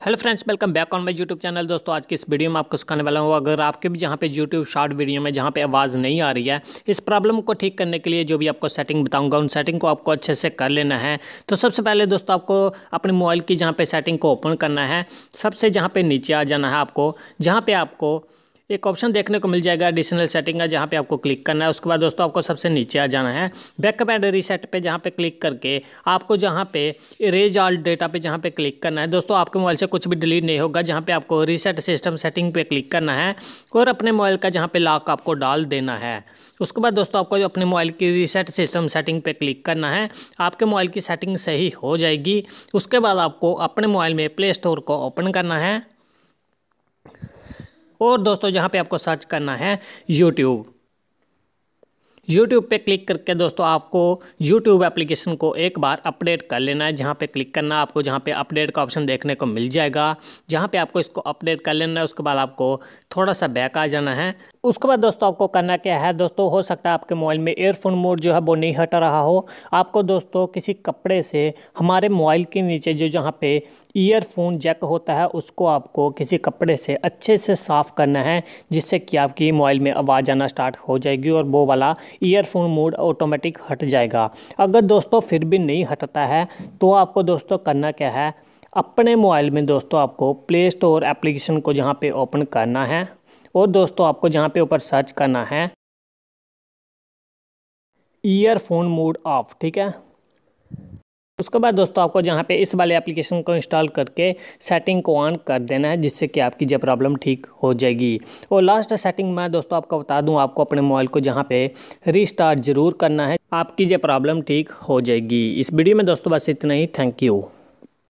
Hello friends, welcome back on my YouTube channel. दोस्तों आज की इस वीडियो में आपको सिखाने वाला हूँ, अगर आपके भी जहाँ पे यूट्यूब शॉर्ट वीडियो में जहाँ पे आवाज़ नहीं आ रही है, इस प्रॉब्लम को ठीक करने के लिए जो भी आपको सेटिंग बताऊंगा उन सेटिंग को आपको अच्छे से कर लेना है। तो सबसे पहले दोस्तों आपको अपने मोबाइल की जहाँ पे सेटिंग को ओपन करना है, सबसे जहाँ पे नीचे आ जाना है आपको, जहाँ पे आपको एक ऑप्शन देखने को मिल जाएगा एडिशनल सेटिंग का, जहाँ पे आपको क्लिक करना है। उसके बाद दोस्तों आपको सबसे नीचे आ जाना है बैकअप एंड रीसेट पे, जहाँ पे क्लिक करके आपको जहाँ पे इरेज ऑल डेटा पे जहाँ पे क्लिक करना है। दोस्तों आपके मोबाइल से कुछ भी डिलीट नहीं होगा, जहाँ पे आपको रीसेट सिस्टम सेटिंग पे क्लिक करना है और अपने मोबाइल का जहाँ पे लॉक आपको डाल देना है। उसके बाद दोस्तों आपको जो अपने मोबाइल की रीसेट सिस्टम सेटिंग पे क्लिक करना है, आपके मोबाइल की सेटिंग सही हो जाएगी। उसके बाद आपको अपने मोबाइल में प्ले स्टोर को ओपन करना है और दोस्तों जहाँ पे आपको सर्च करना है यूट्यूब पे क्लिक करके दोस्तों आपको यूट्यूब एप्लीकेशन को एक बार अपडेट कर लेना है। जहाँ पे क्लिक करना है आपको, जहाँ पे अपडेट का ऑप्शन देखने को मिल जाएगा, जहाँ पे आपको इसको अपडेट कर लेना है। उसके बाद आपको थोड़ा सा बैक आ जाना है। उसके बाद दोस्तों आपको करना क्या है, दोस्तों हो सकता है आपके मोबाइल में ईयरफोन मोड जो है वो नहीं हट रहा हो। आपको दोस्तों किसी कपड़े से हमारे मोबाइल के नीचे जो जहाँ पे ईयरफोन जैक होता है उसको आपको किसी कपड़े से अच्छे से साफ़ करना है, जिससे कि आपकी मोबाइल में आवाज़ आना स्टार्ट हो जाएगी और वो वाला ईयरफोन मोड ऑटोमेटिक हट जाएगा। अगर दोस्तों फिर भी नहीं हटता है तो आपको दोस्तों करना क्या है, अपने मोबाइल में दोस्तों आपको प्ले स्टोर एप्लीकेशन को जहाँ पे ओपन करना है और दोस्तों आपको जहाँ पे ऊपर सर्च करना है ईयरफोन मोड ऑफ, ठीक है। उसके बाद दोस्तों आपको जहाँ पे इस वाले एप्लीकेशन को इंस्टॉल करके सेटिंग को ऑन कर देना है, जिससे कि आपकी जो प्रॉब्लम ठीक हो जाएगी। और लास्ट सेटिंग मैं दोस्तों आपको बता दूं, आपको अपने मोबाइल को जहाँ पे रीस्टार्ट जरूर करना है, आपकी जो प्रॉब्लम ठीक हो जाएगी। इस वीडियो में दोस्तों बस इतना ही। Thank you.